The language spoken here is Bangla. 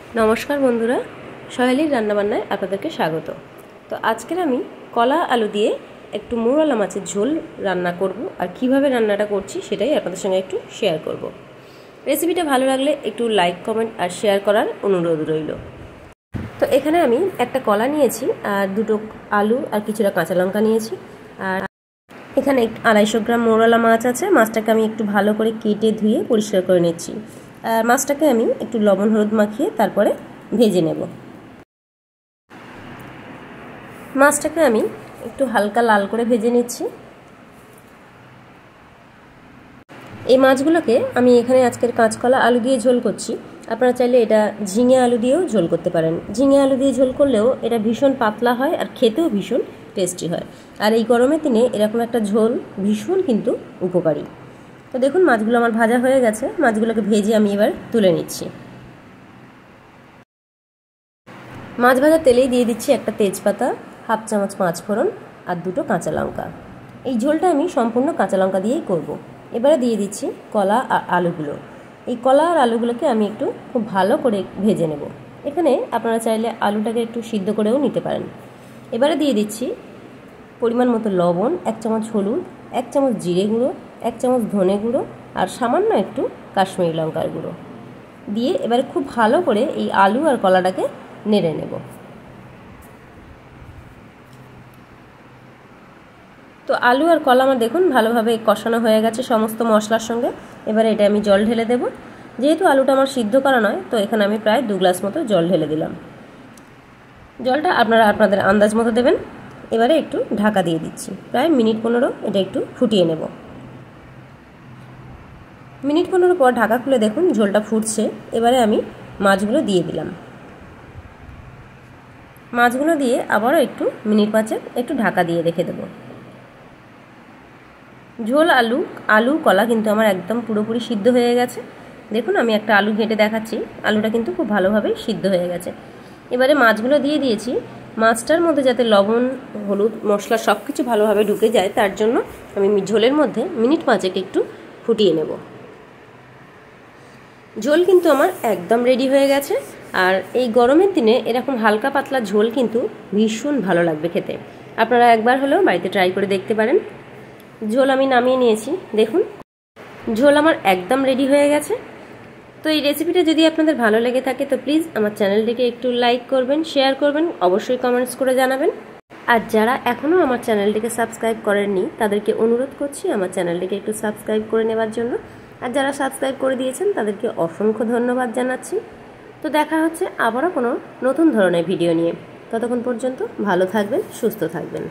नमस्कार बंधुरा सहेलिर रान्नाबान्नाय आपनादेरके स्वागत। तो आजकेर आमी कला आलू दिए एकटू मौरला माछेर झोल रान्ना करब और किभाबे रान्नाटा करछि सेटाई आपनादेर संगे एकटू शेयर करब। रेसिपिटा भालो लागले एकटू लाइक कमेंट और शेयर करार अनुरोध रइल। तो एखाने आमी एकटा कला नियेछि और दुटो आलू और किछुटा काँचा लंका नियेछि और एखाने 250 ग्राम मौरला माछ आछे। माछटाके आमी एकटू भालो करे केटे धुए परिष्कार करे निচ্ছি আর মাছটাকে আমি একটু লবণ হলুদ মাখিয়ে তারপরে ভেজে নেব। মাছটাকে আমি একটু হালকা লাল করে ভেজে নিচ্ছি। এই মাছগুলোকে আমি এখানে আজকের কাঁচকলা আলু দিয়ে ঝোল করছি। আপনারা চাইলে এটা ঝিঙে আলু দিয়েও ঝোল করতে পারেন। ঝিঙে আলু দিয়ে ঝোল করলেও এটা ভীষণ পাতলা হয় আর খেতেও ভীষণ টেস্টি হয়। আর এই গরমের দিনে এরকম একটা ঝোল ভীষণ কিন্তু উপকারী। তো দেখুন মাছগুলো আমার ভাজা হয়ে গেছে। মাছগুলোকে ভেজে আমি এবার তুলে নিচ্ছি। মাছ ভাজা তেলেই দিয়ে দিচ্ছি একটা তেজপাতা, হাফ চামচ পাঁচফোড়ন আর দুটো কাঁচা লঙ্কা। এই ঝোলটা আমি সম্পূর্ণ কাঁচা লঙ্কা দিয়েই করব। এবারে দিয়ে দিচ্ছি কলা আর আলুগুলো। এই কলা আর আলুগুলোকে আমি একটু খুব ভালো করে ভেজে নেব। এখানে আপনারা চাইলে আলুটাকে একটু সিদ্ধ করেও নিতে পারেন। এবারে দিয়ে দিচ্ছি পরিমাণ মতো লবণ, 1 চামচ হলুদ, 1 চামচ জিরে গুঁড়ো, 1 চামচ ধনে গুঁড়ো আর সামান্য একটু কাশ্মীরি লঙ্কার গুঁড়ো দিয়ে এবারে খুব ভালো করে এই আলু আর কলাটাকে নেড়ে নেব। তো আলু আর কলা আমার দেখুন ভালোভাবে কষানো হয়ে গেছে সমস্ত মশলার সঙ্গে। এবারে এটা আমি জল ঢেলে দেব। যেহেতু আলুটা আমার সিদ্ধ করা নয়, তো এখানে আমি প্রায় 2 গ্লাস মতো জল ঢেলে দিলাম। জলটা আপনারা আপনাদের আন্দাজ মতো দেবেন। এবারে একটু ঢাকা দিয়ে দিচ্ছি। প্রায় মিনিট 15 এটা একটু ফুটিয়ে নেব। মিনিট 15 পর ঢাকা খুলে দেখুন ঝোলটা ফুটছে। এবারে আমি মাছগুলো দিয়ে দিলাম। মাছগুলো দিয়ে আবারও একটু মিনিট 5 একটু ঢাকা দিয়ে রেখে দেব। ঝোল আলু কলা কিন্তু আমার একদম পুরোপুরি সিদ্ধ হয়ে গেছে। দেখুন আমি একটা আলু ঘেঁটে দেখাচ্ছি। আলুটা কিন্তু খুব ভালোভাবে সিদ্ধ হয়ে গেছে। এবারে মাছগুলো দিয়ে দিয়েছি। মাছটার মধ্যে যাতে লবণ হলুদ মশলা সব কিছু ভালোভাবে ঢুকে যায় তার জন্য আমি ঝোলের মধ্যে মিনিট 5 একটু ফুটিয়ে নেব। ঝোল কিন্তু আমার একদম রেডি হয়ে গেছে। আর এই গরমের দিনে এরকম হালকা পাতলা ঝোল কিন্তু ভীষণ ভালো লাগবে খেতে। আপনারা একবার হলেও বাড়িতে ট্রাই করে দেখতে পারেন। ঝোল আমি নামিয়ে নিয়েছি। দেখুন ঝোল আমার একদম রেডি হয়ে গেছে। তো এই রেসিপিটা যদি আপনাদের ভালো লেগে থাকে তো প্লিজ আমার চ্যানেলটিকে একটু লাইক করবেন, শেয়ার করবেন, অবশ্যই কমেন্টস করে জানাবেন। আর যারা এখনও আমার চ্যানেলটিকে সাবস্ক্রাইব করেননি তাদেরকে অনুরোধ করছি আমার চ্যানেলটিকে একটু সাবস্ক্রাইব করে নেওয়ার জন্য। আর যারা সাবস্ক্রাইব করে দিয়েছেন তাদেরকে অসংখ্য ধন্যবাদ জানাচ্ছি। তো দেখা হচ্ছে আবারও কোনো নতুন ধরনের ভিডিও নিয়ে। ততক্ষণ পর্যন্ত ভালো থাকবেন, সুস্থ থাকবেন।